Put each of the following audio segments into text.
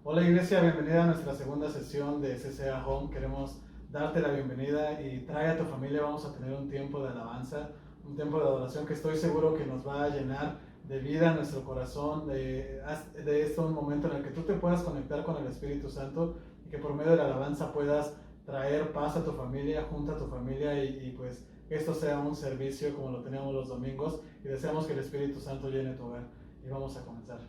Hola Iglesia, bienvenida a nuestra segunda sesión de CCA Home. Queremos darte la bienvenida y trae a tu familia. Vamos a tener un tiempo de alabanza, un tiempo de adoración que estoy seguro que nos va a llenar de vida en nuestro corazón, de esto un momento en el que tú te puedas conectar con el Espíritu Santo y que por medio de la alabanza puedas traer paz a tu familia, junta a tu familia y pues que esto sea un servicio como lo tenemos los domingos y deseamos que el Espíritu Santo llene tu hogar. Y vamos a comenzar.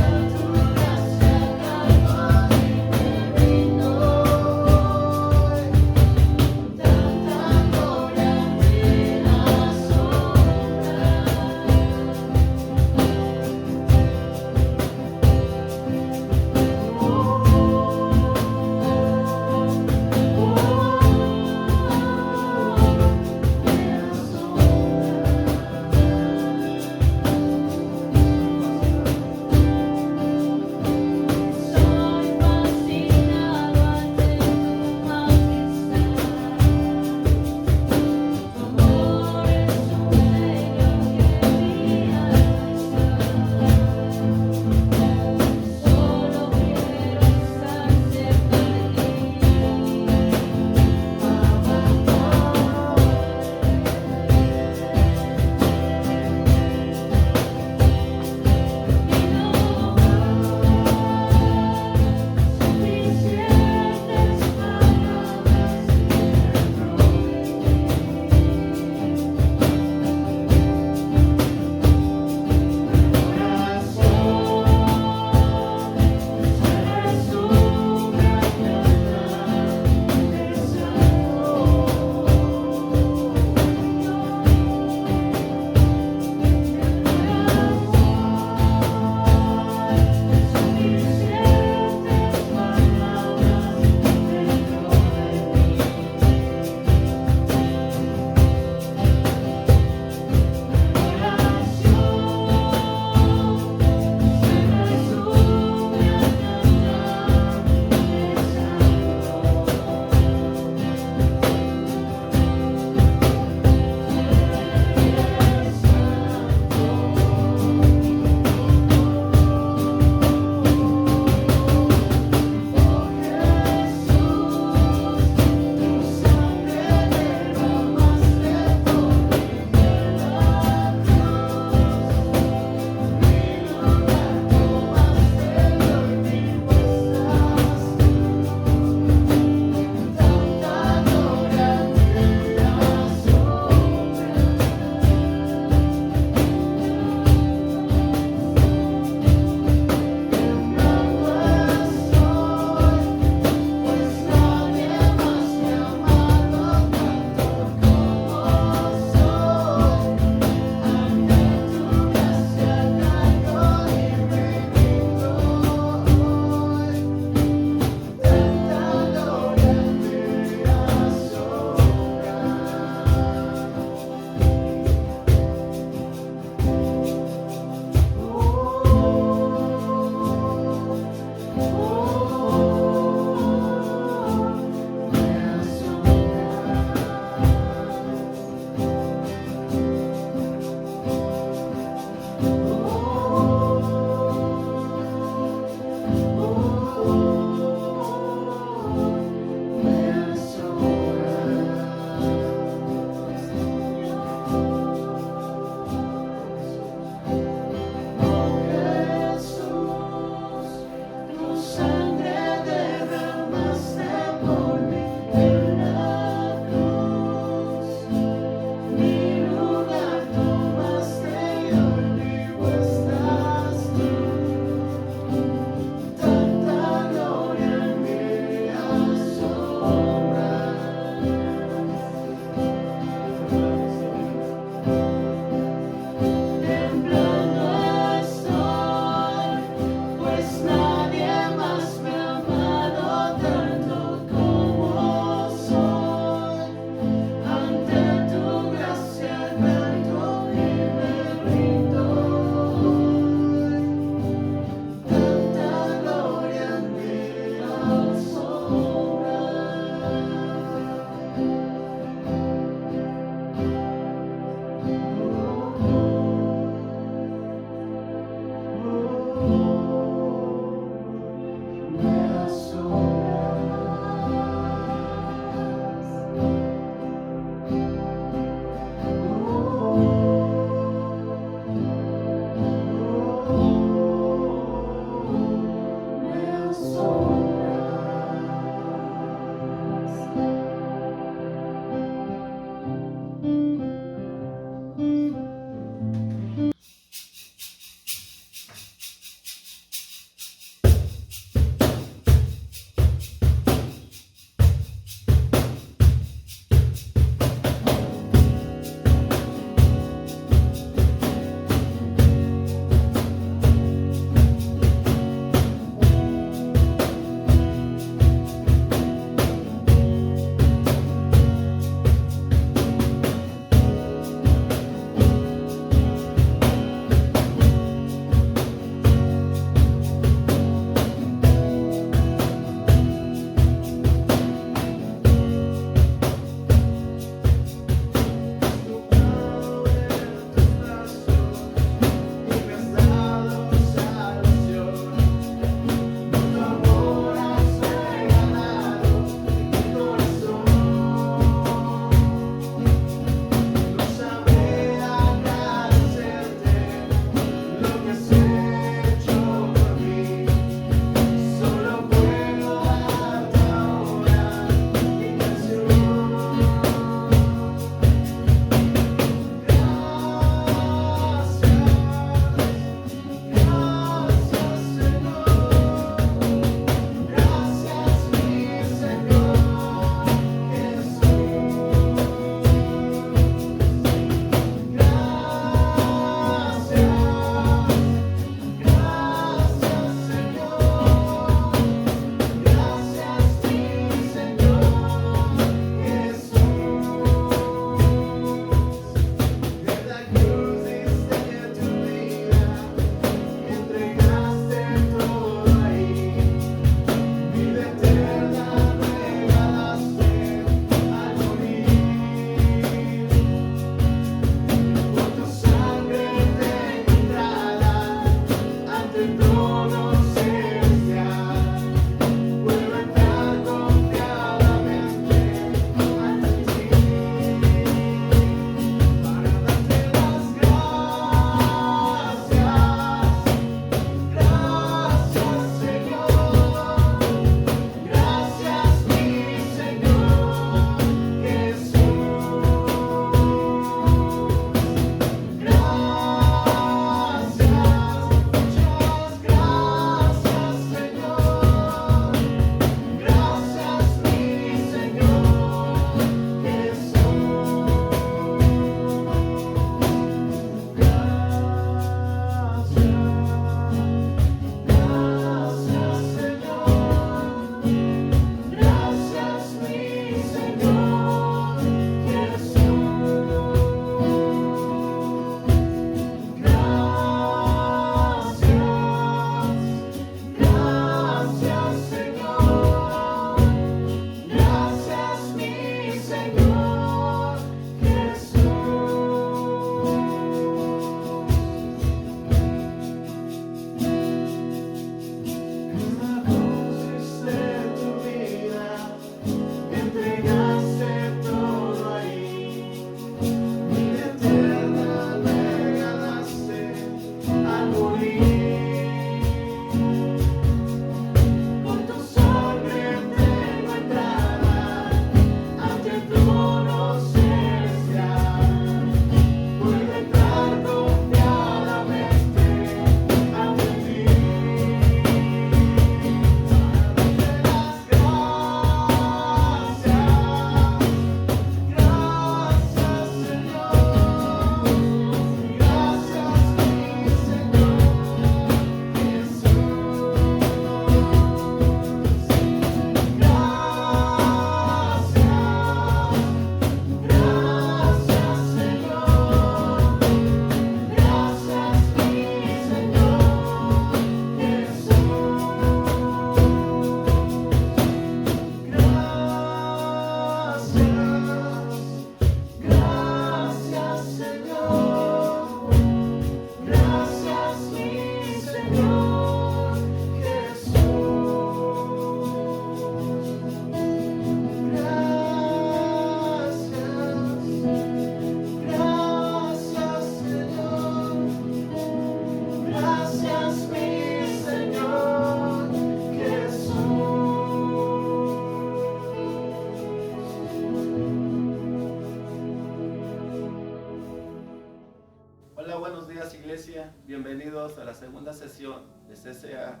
bienvenidos a la segunda sesión de CCA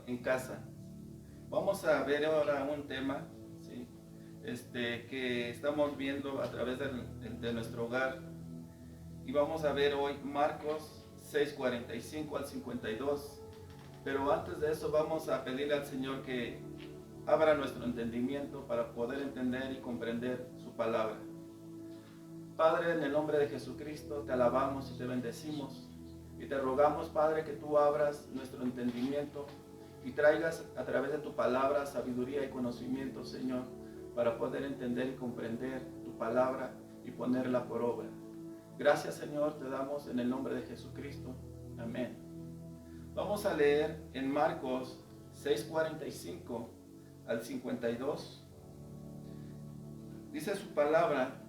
en casa. Vamos a ver ahora un tema, ¿sí? Que estamos viendo a través de nuestro hogar, y vamos a ver hoy Marcos 6:45 al 52. Pero antes de eso vamos a pedirle al Señor que abra nuestro entendimiento para poder entender y comprender su palabra. Padre, en el nombre de Jesucristo, te alabamos y te bendecimos. Y te rogamos, Padre, que tú abras nuestro entendimiento y traigas a través de tu palabra sabiduría y conocimiento, Señor, para poder entender y comprender tu palabra y ponerla por obra. Gracias, Señor, te damos en el nombre de Jesucristo. Amén. Vamos a leer en Marcos 6:45 al 52. Dice su palabra.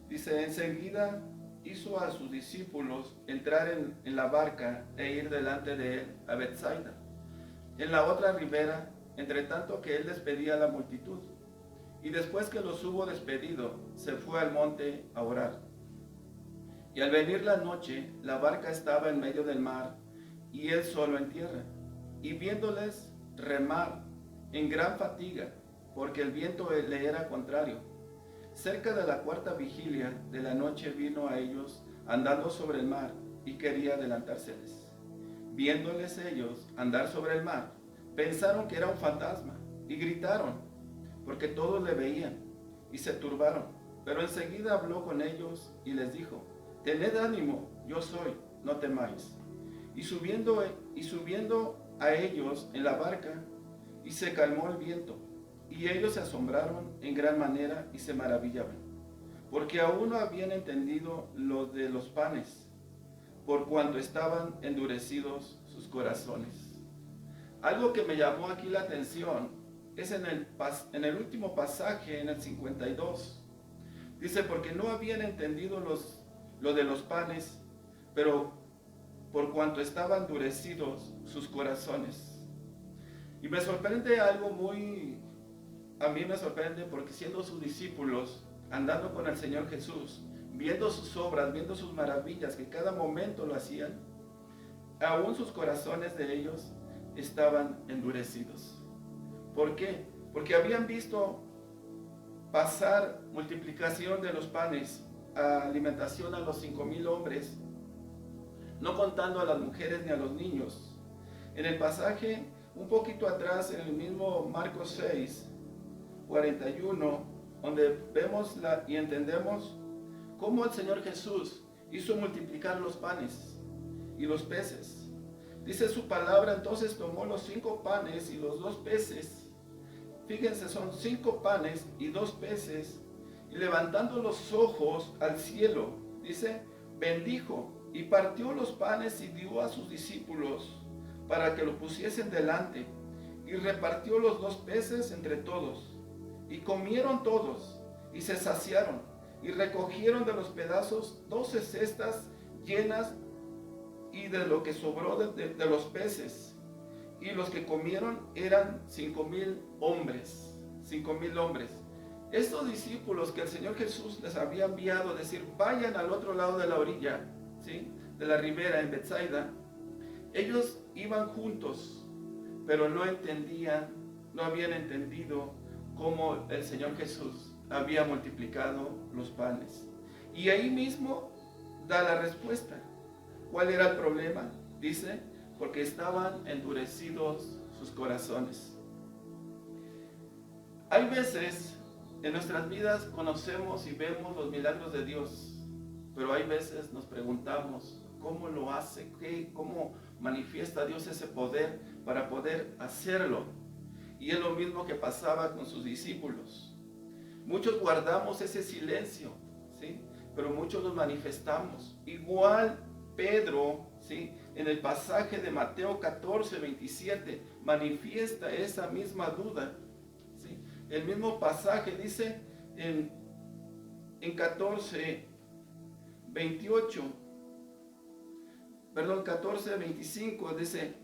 Dice, enseguida hizo a sus discípulos entrar en la barca e ir delante de él a Betsaida, en la otra ribera, entre tanto que él despedía a la multitud. Y después que los hubo despedido, se fue al monte a orar. Y al venir la noche, la barca estaba en medio del mar, y él solo en tierra. Y viéndoles remar en gran fatiga, porque el viento le era contrario, cerca de la cuarta vigilia de la noche vino a ellos andando sobre el mar y quería adelantárseles. Viéndoles ellos andar sobre el mar, pensaron que era un fantasma y gritaron, porque todos le veían y se turbaron. Pero enseguida habló con ellos y les dijo, tened ánimo, yo soy, no temáis. Y subiendo a ellos en la barca, y se calmó el viento. Y ellos se asombraron en gran manera y se maravillaban, porque aún no habían entendido lo de los panes, por cuanto estaban endurecidos sus corazones. Algo que me llamó aquí la atención es en el último pasaje, en el 52. Dice, porque no habían entendido lo de los panes, pero por cuanto estaban endurecidos sus corazones. Y me sorprende algo a mí me sorprende, porque siendo sus discípulos, andando con el Señor Jesús, viendo sus obras, viendo sus maravillas, que cada momento lo hacían, aún sus corazones de ellos estaban endurecidos. ¿Por qué? Porque habían visto pasar multiplicación de los panes, alimentación a los 5,000 hombres, no contando a las mujeres ni a los niños. En el pasaje, un poquito atrás, en el mismo Marcos 6:41, donde vemos y entendemos cómo el Señor Jesús hizo multiplicar los panes y los peces. Dice su palabra, entonces tomó los 5 panes y los 2 peces. Fíjense, son 5 panes y 2 peces. Y levantando los ojos al cielo, dice, bendijo y partió los panes y dio a sus discípulos para que lo pusiesen delante. Y repartió los 2 peces entre todos. Y comieron todos, y se saciaron, y recogieron de los pedazos 12 cestas llenas, y de lo que sobró de los peces. Y los que comieron eran 5,000 hombres. 5,000 hombres. Estos discípulos que el Señor Jesús les había enviado a decir, vayan al otro lado de la orilla, ¿sí?, de la ribera en Betsaida, ellos iban juntos, pero no entendían, no habían entendido cómo el Señor Jesús había multiplicado los panes. Y ahí mismo da la respuesta. ¿Cuál era el problema? Dice, porque estaban endurecidos sus corazones. Hay veces en nuestras vidas conocemos y vemos los milagros de Dios, pero hay veces nos preguntamos, ¿cómo lo hace? ¿Cómo manifiesta Dios ese poder para poder hacerlo? Y es lo mismo que pasaba con sus discípulos. Muchos guardamos ese silencio, ¿sí?, pero muchos los manifestamos. Igual Pedro, ¿sí?, en el pasaje de Mateo 14:27, manifiesta esa misma duda, ¿sí? El mismo pasaje dice en 14:25, dice,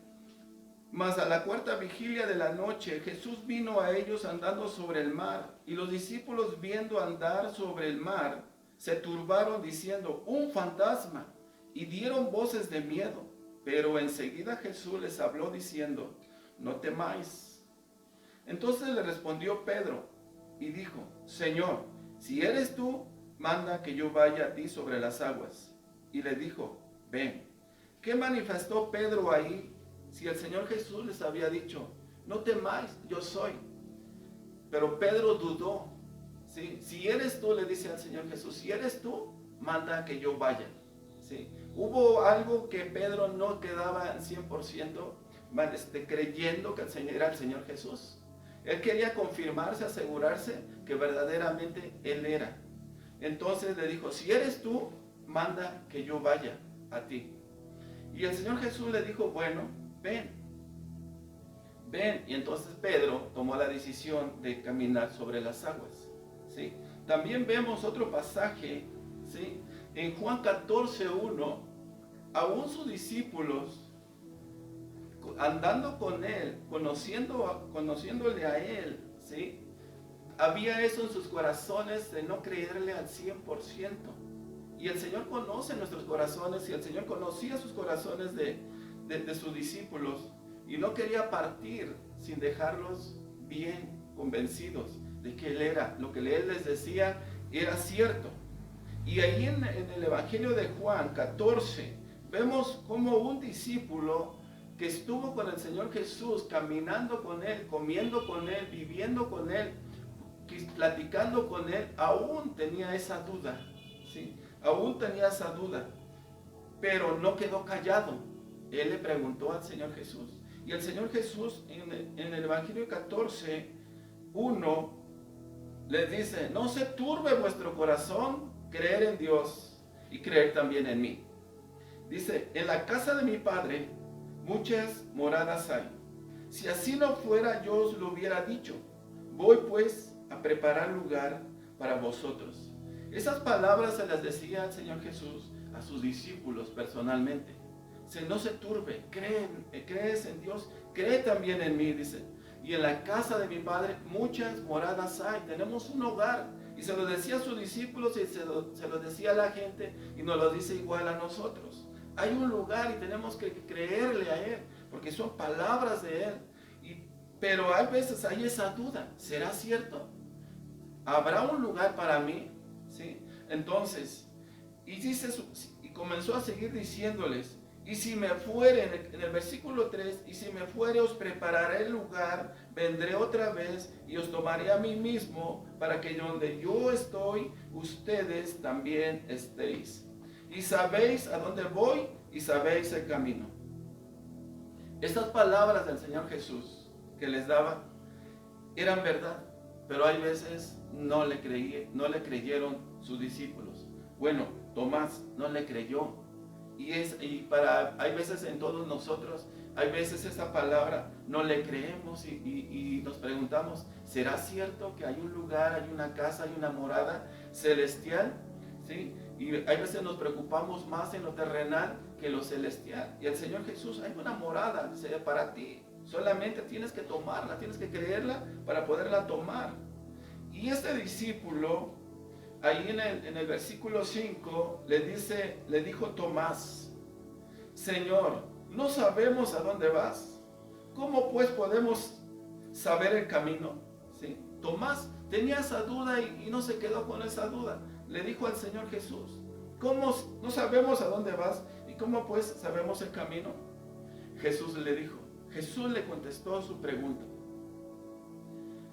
mas a la cuarta vigilia de la noche Jesús vino a ellos andando sobre el mar, y los discípulos viendo andar sobre el mar se turbaron diciendo, un fantasma, y dieron voces de miedo. Pero enseguida Jesús les habló diciendo: no temáis. Entonces le respondió Pedro y dijo: Señor, si eres tú, manda que yo vaya a ti sobre las aguas. Y le dijo: ven. ¿Qué manifestó Pedro ahí si el Señor Jesús les había dicho: no temáis, yo soy? Pero Pedro dudó. ¿Sí? Si eres tú, le dice al Señor Jesús, si eres tú, manda que yo vaya. ¿Sí? Hubo algo que Pedro no quedaba en 100% creyendo que el Señor era el Señor Jesús. Él quería confirmarse, asegurarse que verdaderamente Él era. Entonces le dijo: si eres tú, manda que yo vaya a ti. Y el Señor Jesús le dijo: bueno, ven. Ven. Y entonces Pedro tomó la decisión de caminar sobre las aguas. ¿Sí? También vemos otro pasaje, ¿sí? En Juan 14:1, aún sus discípulos, andando con Él, conociéndole a Él, ¿sí? Había eso en sus corazones de no creerle al 100%. Y el Señor conoce nuestros corazones, y el Señor conocía sus corazones de sus discípulos, y no quería partir sin dejarlos bien convencidos de que Él era, lo que Él les decía era cierto. Y ahí en el Evangelio de Juan 14, vemos como un discípulo que estuvo con el Señor Jesús, caminando con Él, comiendo con Él, viviendo con Él, platicando con Él, aún tenía esa duda, ¿sí? Aún tenía esa duda, pero no quedó callado. Él le preguntó al Señor Jesús. Y el Señor Jesús en el Evangelio 14:1 les dice: no se turbe vuestro corazón, creer en Dios y creer también en mí. Dice: en la casa de mi Padre muchas moradas hay. Si así no fuera, yo os lo hubiera dicho. Voy pues a preparar lugar para vosotros. Esas palabras se las decía el Señor Jesús a sus discípulos personalmente. Dice: no se turbe, crees en Dios, cree también en mí, dice. Y en la casa de mi Padre muchas moradas hay. Tenemos un hogar. Y se lo decía a sus discípulos y se lo decía a la gente, y nos lo dice igual a nosotros. Hay un lugar y tenemos que creerle a Él, porque son palabras de Él. Pero hay veces hay esa duda: ¿será cierto? ¿Habrá un lugar para mí? ¿Sí? Entonces, y comenzó a seguir diciéndoles: y si me fuere, en el versículo 3, y si me fuere, os prepararé el lugar, vendré otra vez y os tomaré a mí mismo, para que donde yo estoy, ustedes también estéis. Y sabéis a dónde voy y sabéis el camino. Estas palabras del Señor Jesús que les daba eran verdad, pero hay veces no le creyeron sus discípulos. Bueno, Tomás no le creyó. Hay veces en todos nosotros, hay veces esa palabra no le creemos y nos preguntamos: ¿será cierto que hay un lugar, hay una casa, hay una morada celestial? ¿Sí? Y hay veces nos preocupamos más en lo terrenal que en lo celestial. Y el Señor Jesús: hay una morada para ti, solamente tienes que tomarla, tienes que creerla para poderla tomar. Y este discípulo, ahí en el versículo 5, le dijo Tomás: Señor, no sabemos a dónde vas. ¿Cómo pues podemos saber el camino? ¿Sí? Tomás tenía esa duda y no se quedó con esa duda. Le dijo al Señor Jesús: ¿cómo no sabemos a dónde vas? ¿Y cómo pues sabemos el camino? Jesús le contestó su pregunta: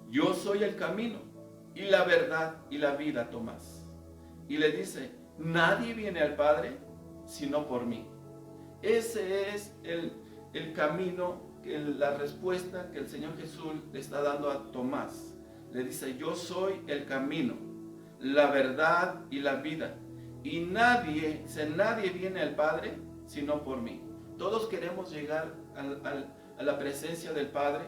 yo soy el camino y la verdad y la vida, Tomás. Y le dice: nadie viene al Padre sino por mí. Ese es el camino, la respuesta que el Señor Jesús le está dando a Tomás. Le dice: yo soy el camino, la verdad y la vida. Y nadie viene al Padre sino por mí. Todos queremos llegar a la presencia del Padre,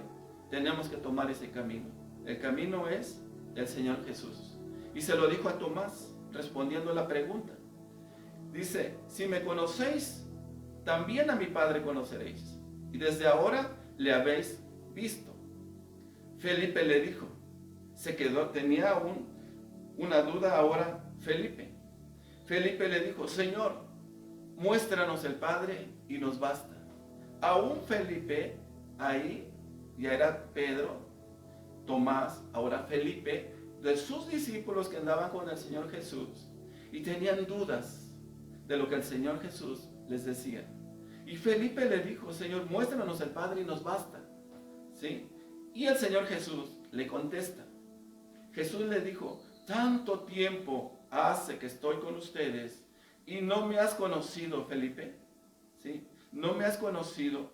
tenemos que tomar ese camino. El camino es el Señor Jesús. Y se lo dijo a Tomás, respondiendo a la pregunta. Dice: si me conocéis, también a mi Padre conoceréis. Y desde ahora le habéis visto. Felipe le dijo, tenía una duda ahora Felipe. Felipe le dijo: Señor, muéstranos el Padre y nos basta. Aún Felipe, ahí ya era Pedro, Tomás, ahora Felipe, de sus discípulos que andaban con el Señor Jesús y tenían dudas de lo que el Señor Jesús les decía. Y Felipe le dijo: Señor, muéstranos el Padre y nos basta. ¿Sí? Y el Señor Jesús le contesta. Jesús le dijo: tanto tiempo hace que estoy con ustedes y no me has conocido, Felipe. ¿Sí? No me has conocido.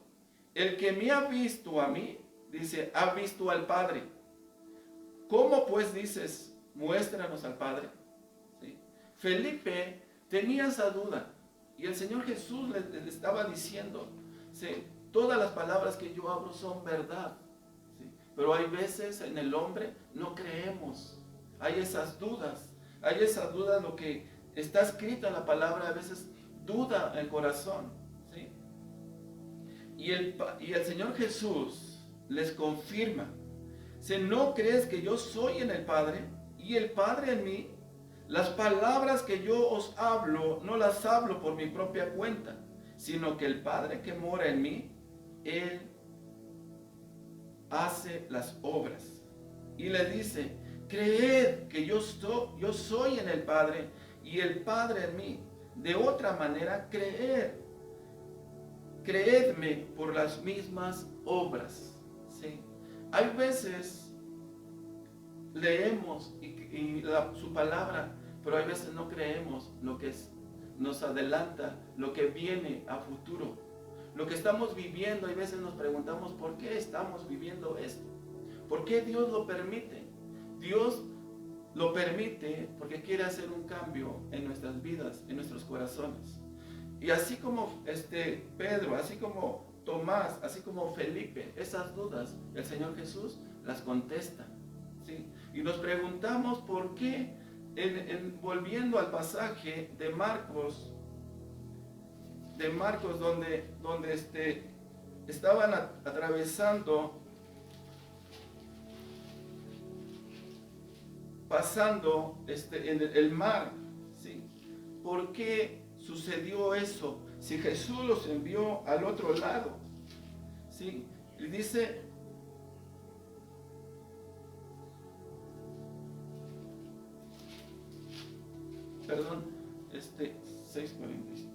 El que me ha visto a mí, dice, ha visto al Padre. ¿Cómo pues dices, muéstranos al Padre? ¿Sí? Felipe tenía esa duda y el Señor Jesús le estaba diciendo: ¿sí? Todas las palabras que yo hablo son verdad. ¿Sí? Pero hay veces en el hombre no creemos. Hay esas dudas. Hay esa duda, lo que está escrito en la palabra, a veces duda el corazón. ¿Sí? Y el Señor Jesús les confirma: si no crees que yo soy en el Padre y el Padre en mí, las palabras que yo os hablo no las hablo por mi propia cuenta, sino que el Padre que mora en mí, Él hace las obras. Y le dice: creed que yo soy en el Padre y el Padre en mí. De otra manera, creedme por las mismas obras. ¿Sí? Hay veces leemos su palabra, pero hay veces no creemos lo que nos adelanta, lo que viene a futuro. Lo que estamos viviendo, hay veces nos preguntamos: ¿por qué estamos viviendo esto? ¿Por qué Dios lo permite? Dios lo permite porque quiere hacer un cambio en nuestras vidas, en nuestros corazones. Y así como Pedro, así como Tomás, así como Felipe, esas dudas, el Señor Jesús las contesta. ¿Sí? Y nos preguntamos por qué, volviendo al pasaje de Marcos, donde estaban atravesando, pasando en el mar. ¿Sí? ¿Por qué sucedió eso? Si Jesús los envió al otro lado. ¿Sí? Y dice, perdón, 6:45.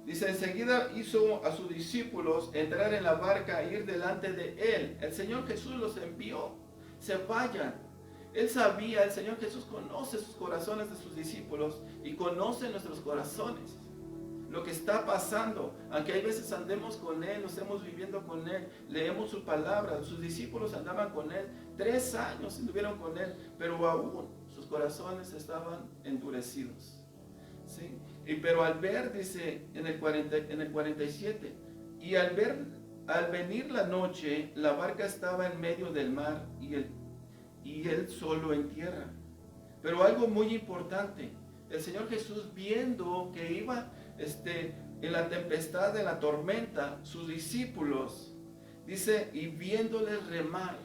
Dice: enseguida hizo a sus discípulos entrar en la barca e ir delante de él. El Señor Jesús los envió. Se vayan. Él sabía, el Señor Jesús conoce sus corazones de sus discípulos y conoce nuestros corazones. Lo que está pasando, aunque hay veces andemos con Él, nos estemos viviendo con Él, leemos su palabra, sus discípulos andaban con Él, 3 años estuvieron con Él, pero aún sus corazones estaban endurecidos. ¿Sí? Pero al ver, dice en el 47, y al venir la noche, la barca estaba en medio del mar y él solo en tierra. Pero algo muy importante, el Señor Jesús, viendo que iba en la tempestad, en la tormenta, sus discípulos, dice, y viéndoles remar.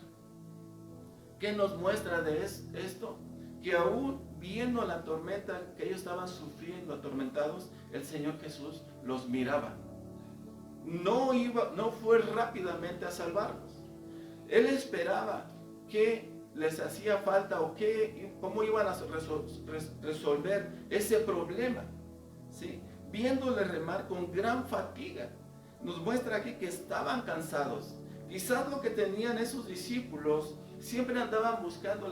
¿Qué nos muestra de esto? Que aún viendo la tormenta que ellos estaban sufriendo, atormentados, el Señor Jesús los miraba. No fue rápidamente a salvarlos. Él esperaba que les hacía falta o cómo iban a resolver ese problema. ¿Sí? Viéndole remar con gran fatiga, nos muestra aquí que estaban cansados. Quizás lo que tenían esos discípulos, siempre andaban buscando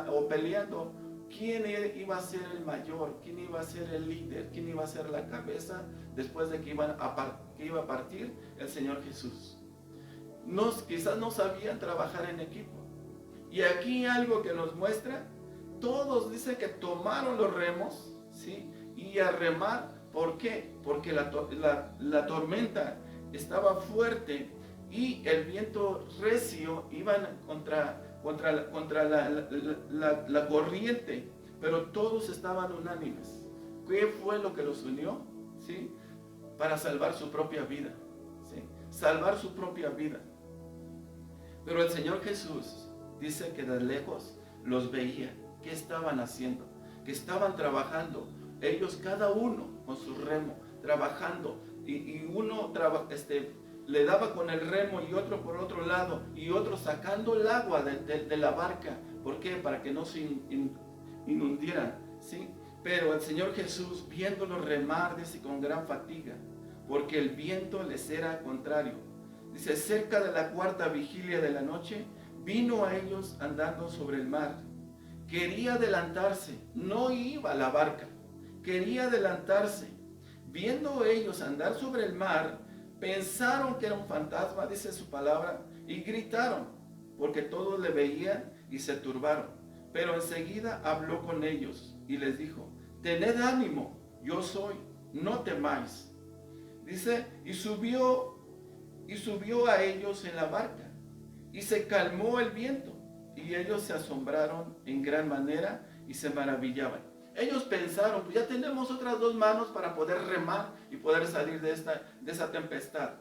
o peleando quién iba a ser el mayor, quién iba a ser el líder, quién iba a ser la cabeza después de que iba a partir el Señor Jesús. Quizás no sabían trabajar en equipo. Y aquí algo que nos muestra, todos dicen que tomaron los remos, ¿sí? Y a remar. ¿Por qué? Porque la tormenta estaba fuerte y el viento recio iban contra la corriente, pero todos estaban unánimes. ¿Qué fue lo que los unió? ¿Sí? Para salvar su propia vida. ¿Sí? Salvar su propia vida. Pero el Señor Jesús dice que de lejos los veía. ¿Qué estaban haciendo? Que estaban trabajando. Ellos cada uno con su remo, trabajando, y uno le daba con el remo y otro por otro lado, y otro sacando el agua de la barca. ¿Por qué? Para que no se inundieran, ¿sí? Pero el Señor Jesús, viéndolos remar, dice, con gran fatiga, porque el viento les era contrario. Dice, cerca de la cuarta vigilia de la noche, vino a ellos andando sobre el mar. Quería adelantarse, no iba a la barca, quería adelantarse. Viendo ellos andar sobre el mar, pensaron que era un fantasma, dice su palabra, y gritaron, porque todos le veían y se turbaron. Pero enseguida habló con ellos y les dijo, tened ánimo, yo soy, no temáis. Dice, y subió a ellos en la barca, y se calmó el viento, y ellos se asombraron en gran manera y se maravillaban. Ellos pensaron, pues ya tenemos otras dos manos para poder remar y poder salir de esa tempestad.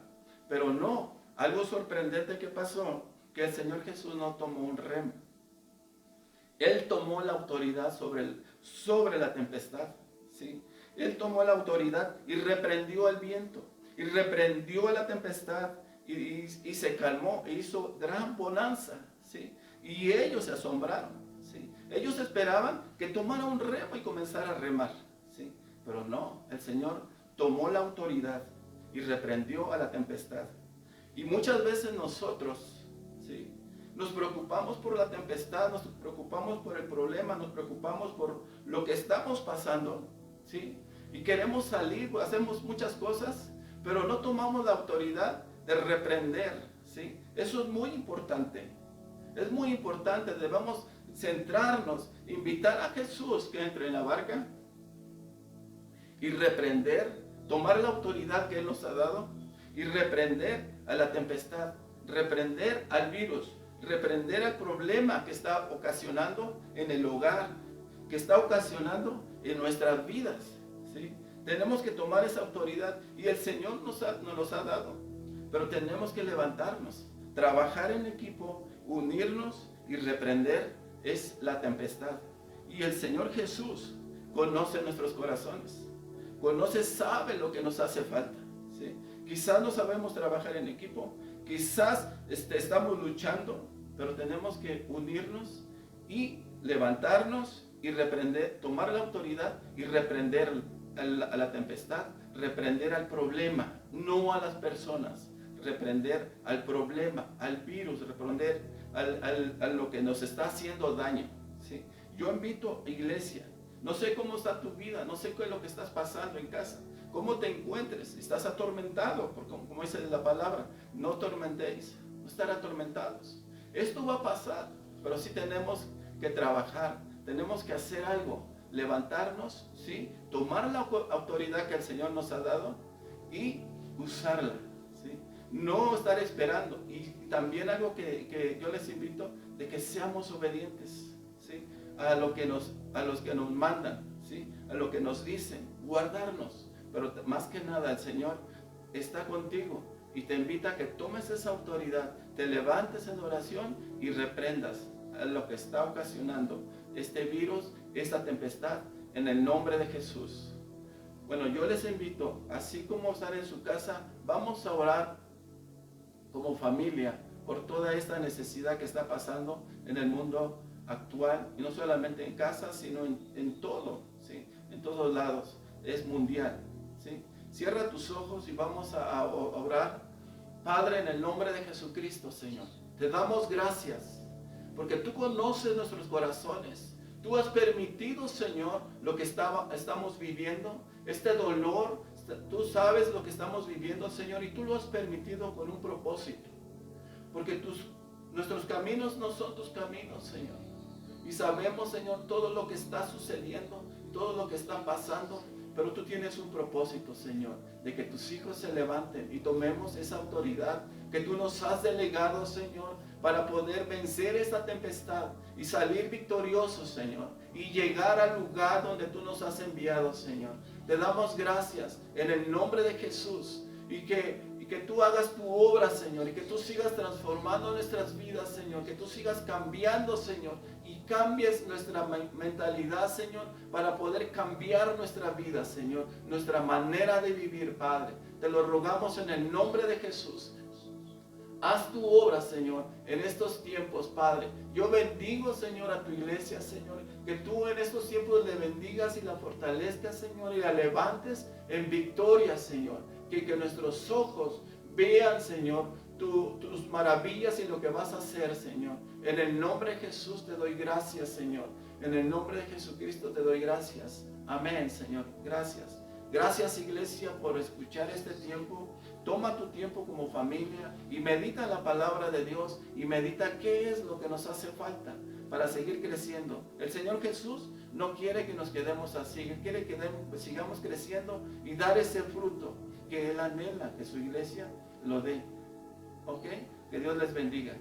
Pero no, algo sorprendente que pasó, que el Señor Jesús no tomó un remo. Él tomó la autoridad sobre la tempestad, ¿sí? Él tomó la autoridad y reprendió el viento, y reprendió la tempestad, y se calmó, e hizo gran bonanza, ¿sí? Y ellos se asombraron, ¿sí? Ellos esperaban que tomara un remo y comenzara a remar, ¿sí? Pero no, el Señor tomó la autoridad y reprendió a la tempestad. Y muchas veces nosotros, ¿sí?, nos preocupamos por la tempestad, nos preocupamos por el problema, nos preocupamos por lo que estamos pasando, ¿sí? Y queremos salir, hacemos muchas cosas, pero no tomamos la autoridad de reprender, ¿sí? Eso es muy importante. Es muy importante, debemos centrarnos, invitar a Jesús que entre en la barca y reprender, tomar la autoridad que Él nos ha dado y reprender a la tempestad, reprender al virus, reprender al problema que está ocasionando en el hogar, que está ocasionando en nuestras vidas, ¿sí? Tenemos que tomar esa autoridad y el Señor nos los ha dado, pero tenemos que levantarnos, trabajar en equipo, unirnos y reprender es la tempestad. Y el Señor Jesús conoce nuestros corazones, sabe lo que nos hace falta, ¿sí? Quizás no sabemos trabajar en equipo, quizás estamos luchando, pero tenemos que unirnos y levantarnos y reprender, tomar la autoridad y reprender a la tempestad, reprender al problema, no a las personas, reprender al problema, al virus, reprender a lo que nos está haciendo daño, ¿sí? Yo invito a iglesia, no sé cómo está tu vida, no sé qué es lo que estás pasando en casa, cómo te encuentres, estás atormentado, porque como dice la palabra, no atormentéis, no estar atormentados. Esto va a pasar, pero sí tenemos que trabajar, tenemos que hacer algo, levantarnos, ¿sí?, tomar la autoridad que el Señor nos ha dado y usarla, ¿sí? No estar esperando. Y también algo que yo les invito, de que seamos obedientes, ¿sí?, a los que nos mandan, ¿sí?, a lo que nos dicen, guardarnos. Pero más que nada el Señor está contigo y te invita a que tomes esa autoridad, te levantes en oración y reprendas a lo que está ocasionando este virus, esta tempestad, en el nombre de Jesús. Bueno, yo les invito, así como estar en su casa, vamos a orar como familia por toda esta necesidad que está pasando en el mundo actual, y no solamente en casa, sino en todo, ¿sí?, en todos lados, es mundial, ¿sí? Cierra tus ojos y vamos a orar. Padre, en el nombre de Jesucristo, Señor, te damos gracias, porque tú conoces nuestros corazones. Tú has permitido, Señor, lo que estamos viviendo, este dolor. Tú sabes lo que estamos viviendo, Señor, y tú lo has permitido con un propósito. Porque nuestros caminos no son tus caminos, Señor. Y sabemos, Señor, todo lo que está sucediendo, todo lo que está pasando. Pero tú tienes un propósito, Señor, de que tus hijos se levanten y tomemos esa autoridad que tú nos has delegado, Señor, para poder vencer esta tempestad y salir victoriosos, Señor, y llegar al lugar donde tú nos has enviado, Señor. Te damos gracias en el nombre de Jesús y que tú hagas tu obra, Señor, y que tú sigas transformando nuestras vidas, Señor, que tú sigas cambiando, Señor, y cambies nuestra mentalidad, Señor, para poder cambiar nuestra vida, Señor, nuestra manera de vivir, Padre. Te lo rogamos en el nombre de Jesús. Haz tu obra, Señor, en estos tiempos, Padre. Yo bendigo, Señor, a tu iglesia, Señor. Que tú en estos tiempos le bendigas y la fortalezcas, Señor, y la levantes en victoria, Señor. Que nuestros ojos vean, Señor, tus maravillas y lo que vas a hacer, Señor. En el nombre de Jesús te doy gracias, Señor. En el nombre de Jesucristo te doy gracias. Amén, Señor. Gracias. Gracias, iglesia, por escuchar este tiempo. Toma tu tiempo como familia y medita la palabra de Dios y medita qué es lo que nos hace falta para seguir creciendo. El Señor Jesús no quiere que nos quedemos así, Él quiere que sigamos creciendo y dar ese fruto que Él anhela que su iglesia lo dé. ¿Ok? Que Dios les bendiga.